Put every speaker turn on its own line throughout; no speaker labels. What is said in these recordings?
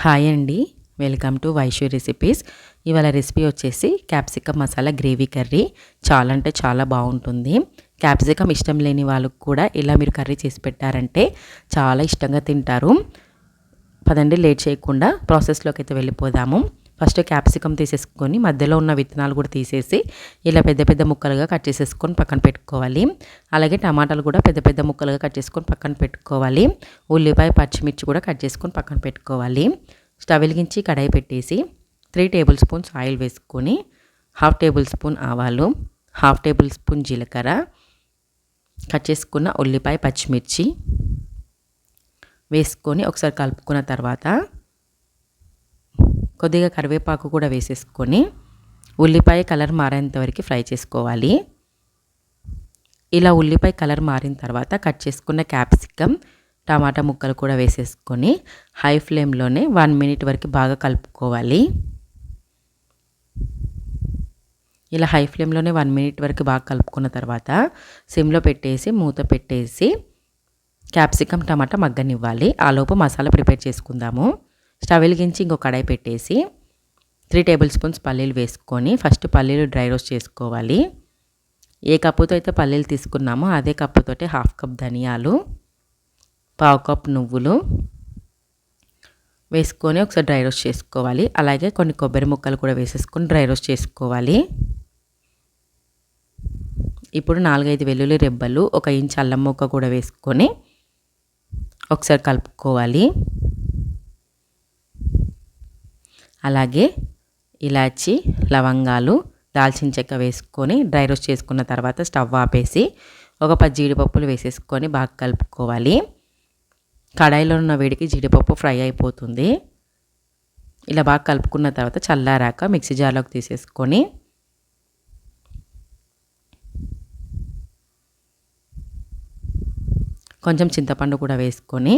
Hi అండి, welcome to Vaishu recipes. ఇవాళ recipe వచ్చేసి క్యాప్సికమ్ మసాలా గ్రేవీ కర్రీ. చాలా అంటే చాలా బాగుంటుంది. క్యాప్సికమ్ ఇష్టం లేని వాళ్ళకు కూడా ఇలా మీరు కర్రీ చేసి పెట్టారంటే చాలా ఇష్టంగా తింటారు. పదండి, లేట్ చేయకుండా ప్రాసెస్లోకి అయితే వెళ్ళిపోదాము. ఫస్ట్ క్యాప్సికమ్ తీసేసుకొని మధ్యలో ఉన్న విత్తనాలు కూడా తీసేసి ఇలా పెద్ద పెద్ద ముక్కలుగా కట్ చేసేసుకొని పక్కన పెట్టుకోవాలి. అలాగే టమాటాలు కూడా పెద్ద పెద్ద ముక్కలుగా కట్ చేసుకొని పక్కన పెట్టుకోవాలి. ఉల్లిపాయ, పచ్చిమిర్చి కూడా కట్ చేసుకొని పక్కన పెట్టుకోవాలి. స్టవ్ వెలిగించి కడాయి పెట్టేసి 3 టేబుల్ స్పూన్స్ ఆయిల్ వేసుకొని 1/2 టేబుల్ స్పూన్ ఆవాలు, 1/2 టేబుల్ స్పూన్ జీలకర్ర, కట్ చేసుకున్న ఉల్లిపాయ, పచ్చిమిర్చి వేసుకొని ఒకసారి కలుపుకున్న తర్వాత కొద్దిగా కరివేపాకు కూడా వేసేసుకొని ఉల్లిపాయ కలర్ మారేంత వరకు ఫ్రై చేసుకోవాలి. ఇలా ఉల్లిపాయ కలర్ మారిన తర్వాత కట్ చేసుకున్న క్యాప్సికమ్, టమాటా ముక్కలు కూడా వేసేసుకొని హై ఫ్లేమ్లోనే 1 మినిట్ వరకు బాగా కలుపుకోవాలి. ఇలా హై ఫ్లేమ్లోనే 1 మినిట్ వరకు బాగా కలుపుకున్న తర్వాత సిమ్లో పెట్టేసి మూత పెట్టేసి క్యాప్సికమ్, టమాటా మగ్గనివ్వాలి. ఆలోపు మసాలా ప్రిపేర్ చేసుకుందాము. స్టవ్ వెలిగించి ఇంకో కడాయి పెట్టేసి 3 టేబుల్ స్పూన్స్ పల్లీలు వేసుకొని ఫస్ట్ పల్లీలు డ్రై రోస్ట్ చేసుకోవాలి. ఏ కప్పుతో అయితే పల్లీలు తీసుకున్నామో అదే కప్పుతోటి 1/2 కప్ ధనియాలు, 1/2 కప్ నువ్వులు వేసుకొని ఒకసారి డ్రై రోస్ట్ చేసుకోవాలి. అలాగే కొన్ని కొబ్బరి ముక్కలు కూడా వేసేసుకొని డ్రై రోస్ట్ చేసుకోవాలి. ఇప్పుడు 4-5 వెల్లుల్లి రెబ్బలు, 1 ఇంచ్ అల్లం ముక్క కూడా వేసుకొని ఒకసారి కలుపుకోవాలి. అలాగే ఇలాచి, లవంగాలు, దాల్చిన చెక్క వేసుకొని డ్రై రోస్ట్ చేసుకున్న తర్వాత స్టవ్ ఆపేసి ఒక 10 జీడిపప్పులు వేసేసుకొని బాగా కలుపుకోవాలి. కడాయిలో ఉన్న వేడికి జీడిపప్పు ఫ్రై అయిపోతుంది. ఇలా బాగా కలుపుకున్న తర్వాత చల్లారాక మిక్సీ జార్లోకి తీసేసుకొని కొంచెం చింతపండు కూడా వేసుకొని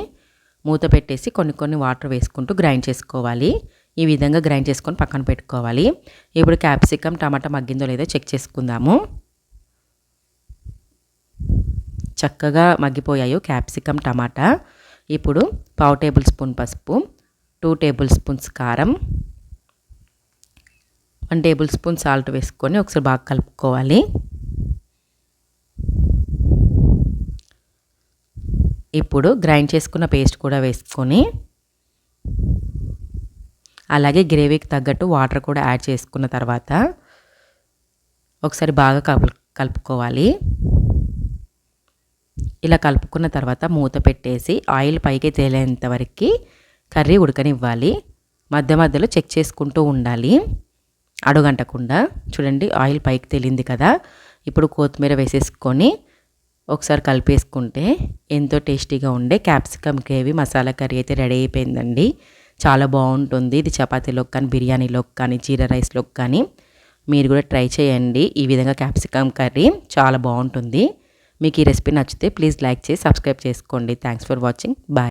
మూత పెట్టేసి కొన్ని వాటర్ వేసుకుంటూ గ్రైండ్ చేసుకోవాలి. ఈ విధంగా గ్రైండ్ చేసుకొని పక్కన పెట్టుకోవాలి. ఇప్పుడు క్యాప్సికమ్, టమాటా మగ్గిందో లేదో చెక్ చేసుకుందాము. చక్కగా మగ్గిపోయాయో క్యాప్సికమ్, టమాటా. ఇప్పుడు 1/2 టేబుల్ స్పూన్ పసుపు, 2 టేబుల్ స్పూన్స్ కారం, 1 టేబుల్ స్పూన్ సాల్ట్ వేసుకొని ఒకసారి బాగా కలుపుకోవాలి. ఇప్పుడు గ్రైండ్ చేసుకున్న పేస్ట్ కూడా వేసుకొని అలాగే గ్రేవీకి తగ్గట్టు వాటర్ కూడా యాడ్ చేసుకున్న తర్వాత ఒకసారి బాగా కలుపుకోవాలి. ఇలా కలుపుకున్న తర్వాత మూత పెట్టేసి ఆయిల్ పైకి తేలేంత వరకు కర్రీ ఉడకనివ్వాలి. మధ్య మధ్యలో చెక్ చేసుకుంటూ ఉండాలి, అడుగంటకుండా. చూడండి, ఆయిల్ పైకి తేలింది కదా. ఇప్పుడు కొత్తిమీర వేసేసుకొని ఒకసారి కలిపేసుకుంటే ఎంతో టేస్టీగా ఉండే క్యాప్సికమ్ గ్రేవీ మసాలా కర్రీ అయితే రెడీ అయిపోయిందండి. చాలా బాగుంటుంది. ఇది చపాతీలోకి కానీ, బిర్యానీలోకి కానీ, జీరా రైస్లోకి కానీ మీరు కూడా ట్రై చేయండి. ఈ విధంగా క్యాప్సికమ్ కర్రీ చాలా బాగుంటుంది. మీకు ఈ రెసిపీ నచ్చితే ప్లీజ్ లైక్ చేసి సబ్స్క్రైబ్ చేసుకోండి. Thanks for watching. బాయ్.